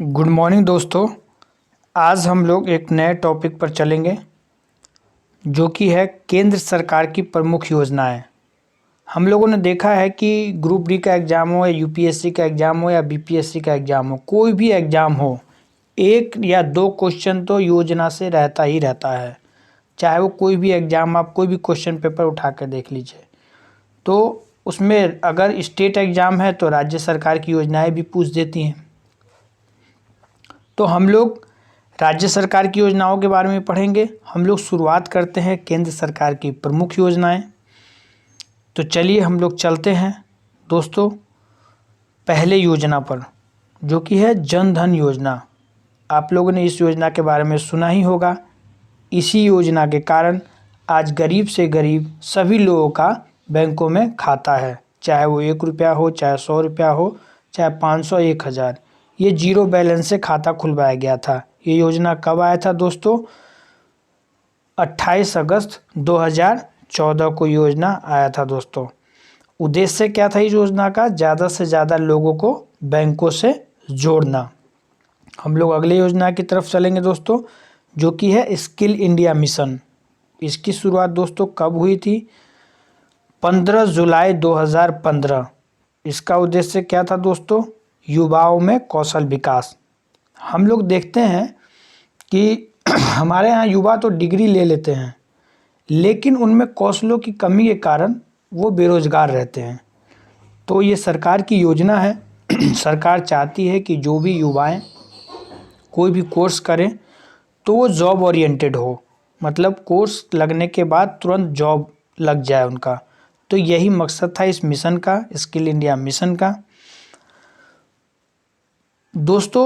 Good morning दोस्तों। आज हम लोग एक नए टॉपिक पर चलेंगे जो कि है केंद्र सरकार की प्रमुख योजनाएं। हम लोगों ने देखा है कि ग्रुप डी का एग्ज़ाम हो या यूपीएससी का एग्ज़ाम हो या बीपीएससी का एग्ज़ाम हो, कोई भी एग्ज़ाम हो, एक या दो क्वेश्चन तो योजना से रहता ही रहता है। चाहे वो कोई भी एग्ज़ाम, आप कोई भी क्वेश्चन पेपर उठा कर देख लीजिए, तो उसमें अगर स्टेट एग्ज़ाम है तो राज्य सरकार की योजनाएं भी पूछ देती हैं। तो हम लोग राज्य सरकार की योजनाओं के बारे में पढ़ेंगे। हम लोग शुरुआत करते हैं केंद्र सरकार की प्रमुख योजनाएं। तो चलिए हम लोग चलते हैं दोस्तों पहले योजना पर, जो कि है जन धन योजना। आप लोगों ने इस योजना के बारे में सुना ही होगा। इसी योजना के कारण आज गरीब से गरीब सभी लोगों का बैंकों में खाता है, चाहे वो 1 रुपया हो, चाहे 100 रुपया हो, चाहे 500, 1000। ये जीरो बैलेंस से खाता खुलवाया गया था। ये योजना कब आया था दोस्तों? 28 अगस्त 2014 को योजना आया था दोस्तों। उद्देश्य क्या था इस योजना का? ज़्यादा से ज़्यादा लोगों को बैंकों से जोड़ना। हम लोग अगले योजना की तरफ चलेंगे दोस्तों, जो कि है स्किल इंडिया मिशन। इसकी शुरुआत दोस्तों कब हुई थी? 15 जुलाई 2015। इसका उद्देश्य क्या था दोस्तों? युवाओं में कौशल विकास। हम लोग देखते हैं कि हमारे यहाँ युवा तो डिग्री ले लेते हैं, लेकिन उनमें कौशलों की कमी के कारण वो बेरोजगार रहते हैं। तो ये सरकार की योजना है। सरकार चाहती है कि जो भी युवाएं कोई भी कोर्स करें तो वो जॉब ओरिएंटेड हो, मतलब कोर्स लगने के बाद तुरंत जॉब लग जाए उनका। तो यही मकसद था इस मिशन का, स्किल इंडिया मिशन का। दोस्तों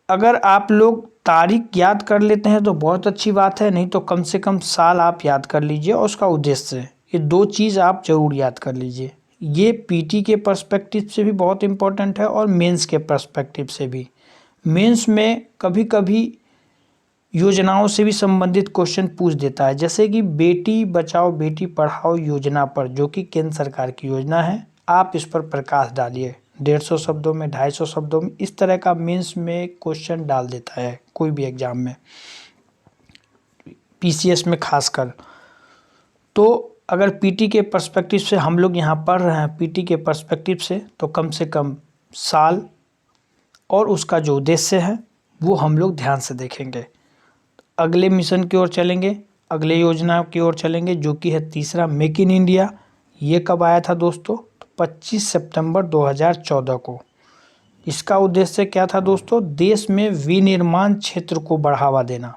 अगर आप लोग तारीख याद कर लेते हैं तो बहुत अच्छी बात है, नहीं तो कम से कम साल आप याद कर लीजिए और उसका उद्देश्य। ये दो चीज़ आप ज़रूर याद कर लीजिए। ये पीटी के पर्सपेक्टिव से भी बहुत इम्पोर्टेंट है और मेंस के पर्सपेक्टिव से भी। मेंस में कभी कभी योजनाओं से भी संबंधित क्वेश्चन पूछ देता है, जैसे कि बेटी बचाओ बेटी पढ़ाओ योजना पर, जो कि केंद्र सरकार की योजना है। आप इस पर प्रकाश डालिए 150 शब्दों में, 250 शब्दों में। इस तरह का मेंस में क्वेश्चन डाल देता है कोई भी एग्जाम में, पीसीएस में खासकर। तो अगर पीटी के पर्सपेक्टिव से हम लोग यहाँ पढ़ रहे हैं, पीटी के पर्सपेक्टिव से, तो कम से कम साल और उसका जो उद्देश्य है वो हम लोग ध्यान से देखेंगे। अगले मिशन की ओर चलेंगे, अगले योजना की ओर चलेंगे, जो कि है तीसरा, मेक इन इंडिया। ये कब आया था दोस्तों? तो 25 सितंबर 2014 को। इसका उद्देश्य क्या था दोस्तों? देश में विनिर्माण क्षेत्र को बढ़ावा देना।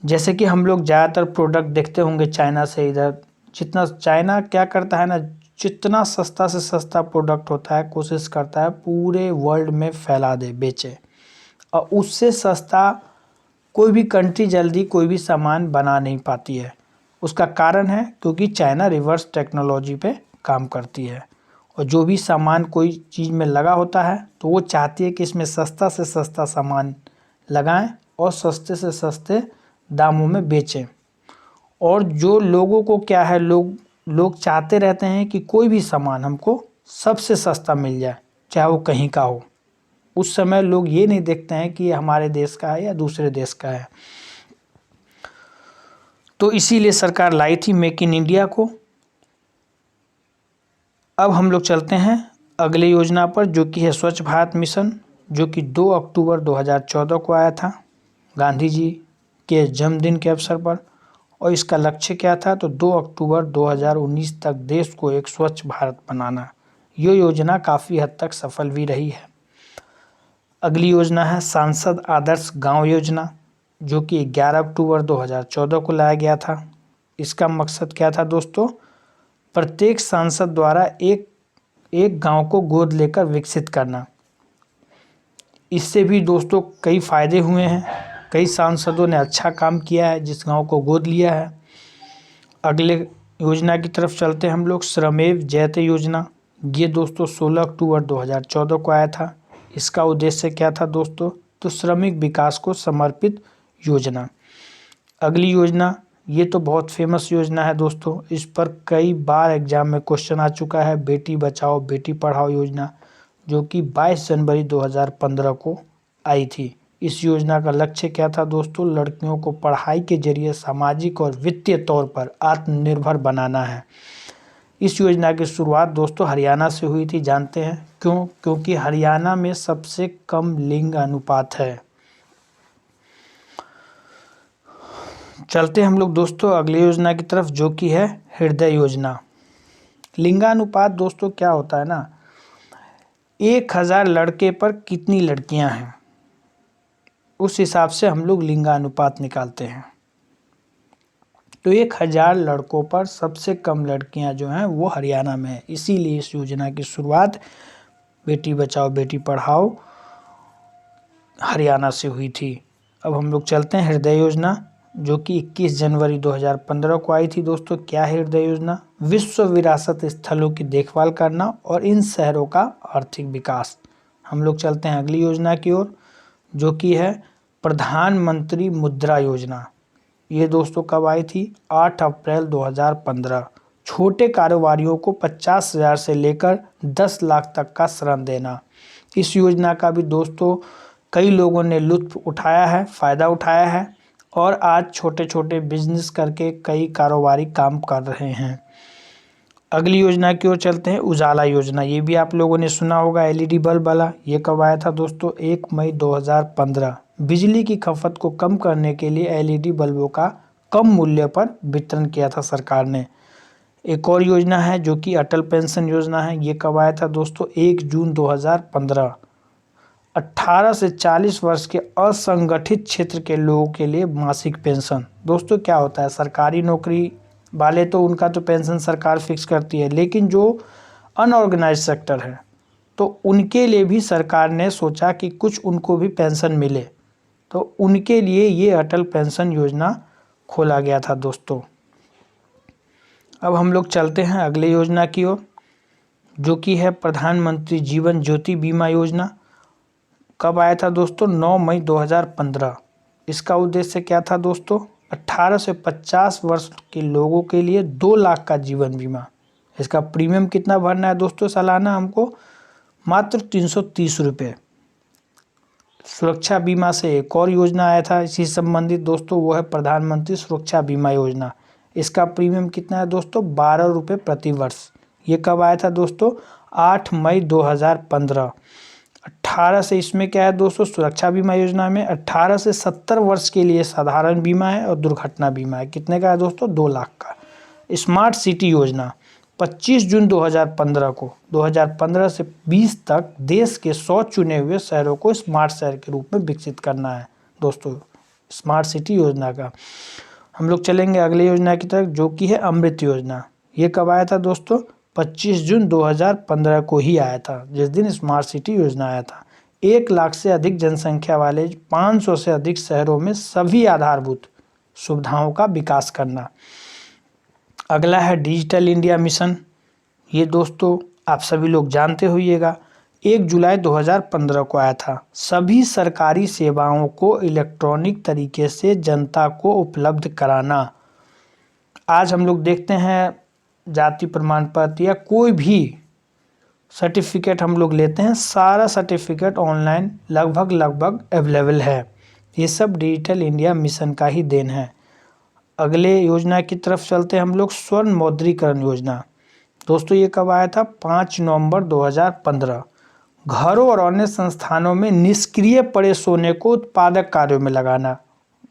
जैसे कि हम लोग ज़्यादातर प्रोडक्ट देखते होंगे चाइना से, इधर जितना चाइना क्या करता है ना, जितना सस्ता से सस्ता प्रोडक्ट होता है कोशिश करता है पूरे वर्ल्ड में फैला दे, बेचे। और उससे सस्ता कोई भी कंट्री जल्दी कोई भी सामान बना नहीं पाती है। उसका कारण है क्योंकि चाइना रिवर्स टेक्नोलॉजी पे काम करती है, और जो भी सामान कोई चीज़ में लगा होता है तो वो चाहती है कि इसमें सस्ता से सस्ता सामान लगाएं और सस्ते से सस्ते दामों में बेचें। और जो लोगों को क्या है, लोग चाहते रहते हैं कि कोई भी सामान हमको सबसे सस्ता मिल जाए, चाहे वो कहीं का हो। उस समय लोग ये नहीं देखते हैं कि ये हमारे देश का है या दूसरे देश का है। तो इसीलिए सरकार लाई थी मेक इन इंडिया को। अब हम लोग चलते हैं अगले योजना पर, जो कि है स्वच्छ भारत मिशन, जो कि 2 अक्टूबर 2014 को आया था गांधी जी के जन्मदिन के अवसर पर। और इसका लक्ष्य क्या था? तो 2 अक्टूबर 2019 तक देश को एक स्वच्छ भारत बनाना। ये योजना काफ़ी हद तक सफल भी रही है। अगली योजना है सांसद आदर्श गांव योजना, जो कि 11 अक्टूबर 2014 को लाया गया था। इसका मकसद क्या था दोस्तों? प्रत्येक सांसद द्वारा एक गांव को गोद लेकर विकसित करना। इससे भी दोस्तों कई फायदे हुए हैं, कई सांसदों ने अच्छा काम किया है जिस गांव को गोद लिया है। अगले योजना की तरफ चलते हैं हम लोग, श्रमेव जयते योजना। ये दोस्तों 16 अक्टूबर 2014 को आया था। इसका उद्देश्य क्या था दोस्तों? तो श्रमिक विकास को समर्पित योजना। अगली योजना, ये तो बहुत फेमस योजना है दोस्तों, इस पर कई बार एग्जाम में क्वेश्चन आ चुका है, बेटी बचाओ बेटी पढ़ाओ योजना, जो कि 22 जनवरी 2015 को आई थी। इस योजना का लक्ष्य क्या था दोस्तों? लड़कियों को पढ़ाई के जरिए सामाजिक और वित्तीय तौर पर आत्मनिर्भर बनाना है। इस योजना की शुरुआत दोस्तों हरियाणा से हुई थी। जानते हैं क्यों? क्योंकि हरियाणा में सबसे कम लिंग अनुपात है। चलते हम लोग दोस्तों अगली योजना की तरफ, जो कि है हृदय योजना। लिंगानुपात दोस्तों क्या होता है ना, 1000 लड़के पर कितनी लड़कियां हैं, उस हिसाब से हम लोग लिंगानुपात निकालते हैं। तो 1000 लड़कों पर सबसे कम लड़कियां जो हैं वो हरियाणा में है। इसीलिए इस योजना की शुरुआत बेटी बचाओ बेटी पढ़ाओ हरियाणा से हुई थी। अब हम लोग चलते हैं हृदय योजना, जो कि 21 जनवरी 2015 को आई थी दोस्तों। क्या है हृदय योजना? विश्व विरासत स्थलों की देखभाल करना और इन शहरों का आर्थिक विकास। हम लोग चलते हैं अगली योजना की ओर, जो कि है प्रधानमंत्री मुद्रा योजना। ये दोस्तों कब आई थी? 8 अप्रैल 2015। छोटे कारोबारियों को 50,000 से लेकर 10 लाख तक का ऋण देना। इस योजना का भी दोस्तों कई लोगों ने लुत्फ उठाया है, फ़ायदा उठाया है और आज छोटे छोटे बिजनेस करके कई कारोबारी काम कर रहे हैं। अगली योजना की ओर चलते हैं, उजाला योजना। ये भी आप लोगों ने सुना होगा, एलईडी बल्ब वाला। ये कब आया था दोस्तों? 1 मई 2015। बिजली की खपत को कम करने के लिए एलईडी बल्बों का कम मूल्य पर वितरण किया था सरकार ने। एक और योजना है जो कि अटल पेंशन योजना है। ये कब आया था दोस्तों? 1 जून 2015। 18 से 40 वर्ष के असंगठित क्षेत्र के लोगों के लिए मासिक पेंशन। दोस्तों क्या होता है, सरकारी नौकरी वाले तो उनका तो पेंशन सरकार फिक्स करती है, लेकिन जो अनऑर्गेनाइज सेक्टर है तो उनके लिए भी सरकार ने सोचा कि कुछ उनको भी पेंशन मिले, तो उनके लिए ये अटल पेंशन योजना खोला गया था दोस्तों। अब हम लोग चलते हैं अगले योजना की ओर, जो कि है प्रधानमंत्री जीवन ज्योति बीमा योजना। कब आया था दोस्तों? 9 मई 2015। इसका उद्देश्य क्या था दोस्तों? 18 से 50 वर्ष के लोगों के लिए 2 लाख का जीवन बीमा। इसका प्रीमियम कितना भरना है दोस्तों सालाना? हमको मात्र 330 रुपये। सुरक्षा बीमा से एक और योजना आया था इसी संबंधित दोस्तों, वो है प्रधानमंत्री सुरक्षा बीमा योजना। इसका प्रीमियम कितना है दोस्तों? 12 रुपये प्रति वर्ष। ये कब आया था दोस्तों? 8 मई 2015। 18 से इसमें क्या है दोस्तों, सुरक्षा बीमा योजना में 18 से 70 वर्ष के लिए साधारण बीमा है और दुर्घटना बीमा है। कितने का है दोस्तों? 2 लाख का। स्मार्ट सिटी योजना 25 जून 2015 को 2015 से 20 तक देश के 100 चुने हुए शहरों को स्मार्ट शहर के रूप में विकसित करना है दोस्तों, स्मार्ट सिटी योजना का। हम लोग चलेंगे अगली योजना की तरफ, जो कि है अमृत योजना। ये कब आया था दोस्तों? 25 जून 2015 को ही आया था, जिस दिन स्मार्ट सिटी योजना आया था। 1 लाख से अधिक जनसंख्या वाले 500 से अधिक शहरों में सभी आधारभूत सुविधाओं का विकास करना। अगला है डिजिटल इंडिया मिशन। ये दोस्तों आप सभी लोग जानते होइएगा, 1 जुलाई 2015 को आया था। सभी सरकारी सेवाओं को इलेक्ट्रॉनिक तरीके से जनता को उपलब्ध कराना। आज हम लोग देखते हैं जाति प्रमाण पत्र या कोई भी सर्टिफिकेट हम लोग लेते हैं, सारा सर्टिफिकेट ऑनलाइन लगभग अवेलेबल है। ये सब डिजिटल इंडिया मिशन का ही देन है। अगले योजना की तरफ चलते हैं हम लोग, स्वर्ण मौद्रीकरण योजना। दोस्तों ये कब आया था? 5 नवंबर 2015। घरों और अन्य संस्थानों में निष्क्रिय पड़े सोने को उत्पादक कार्यों में लगाना।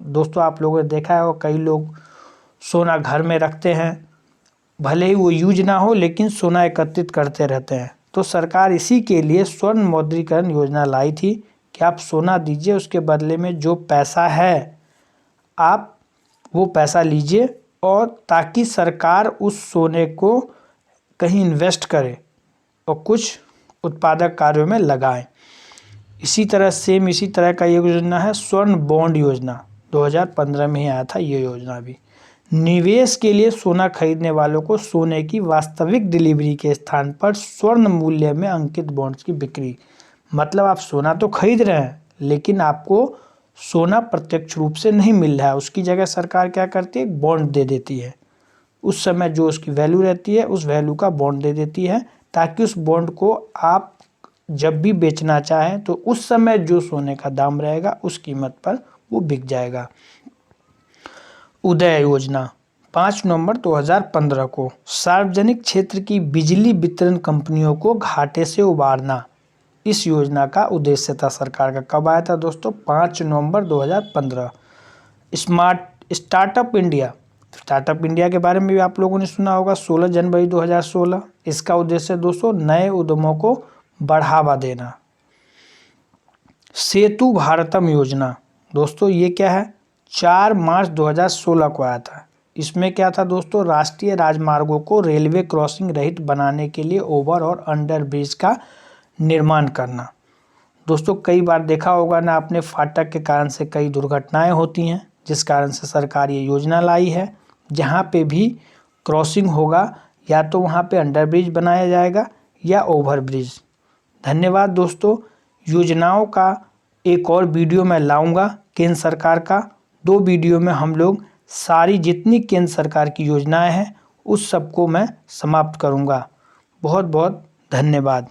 दोस्तों आप लोगों ने देखा है, वो कई लोग सोना घर में रखते हैं, भले ही वो यूज ना हो लेकिन सोना एकत्रित करते रहते हैं। तो सरकार इसी के लिए स्वर्ण मौद्रीकरण योजना लाई थी कि आप सोना दीजिए, उसके बदले में जो पैसा है आप वो पैसा लीजिए, और ताकि सरकार उस सोने को कहीं इन्वेस्ट करे और कुछ उत्पादक कार्यों में लगाएं। इसी तरह का ये योजना है स्वर्ण बॉन्ड योजना। 2015 में ही आया था ये योजना भी। निवेश के लिए सोना खरीदने वालों को सोने की वास्तविक डिलीवरी के स्थान पर स्वर्ण मूल्य में अंकित बॉन्ड्स की बिक्री। मतलब आप सोना तो खरीद रहे हैं लेकिन आपको सोना प्रत्यक्ष रूप से नहीं मिल रहा है, उसकी जगह सरकार क्या करती है? बॉन्ड दे देती है। उस समय जो उसकी वैल्यू रहती है उस वैल्यू का बॉन्ड दे देती है, ताकि उस बॉन्ड को आप जब भी बेचना चाहें तो उस समय जो सोने का दाम रहेगा उस कीमत पर वो बिक जाएगा। उदय योजना 5 नवंबर 2015 को सार्वजनिक क्षेत्र की बिजली वितरण कंपनियों को घाटे से उबारना, इस योजना का उद्देश्य था सरकार का। कब आया था दोस्तों? 5 नवंबर 2015। स्टार्टअप इंडिया के बारे में भी आप लोगों ने सुना होगा, 16 जनवरी 2016। इसका उद्देश्य दोस्तों नए उद्यमों को बढ़ावा देना। सेतु भारतम योजना दोस्तों ये क्या है? 4 मार्च 2016 को आया था। इसमें क्या था दोस्तों? राष्ट्रीय राजमार्गों को रेलवे क्रॉसिंग रहित बनाने के लिए ओवर और अंडर ब्रिज का निर्माण करना। दोस्तों कई बार देखा होगा ना आपने, फाटक के कारण से कई दुर्घटनाएं होती हैं, जिस कारण से सरकार ये योजना लाई है। जहाँ पे भी क्रॉसिंग होगा या तो वहाँ पे अंडर ब्रिज बनाया जाएगा या ओवर ब्रिज। धन्यवाद दोस्तों। योजनाओं का एक और वीडियो मैं लाऊंगा केंद्र सरकार का। 2 वीडियो में हम लोग सारी जितनी केंद्र सरकार की योजनाएं हैं उस सबको मैं समाप्त करूंगा। बहुत बहुत धन्यवाद।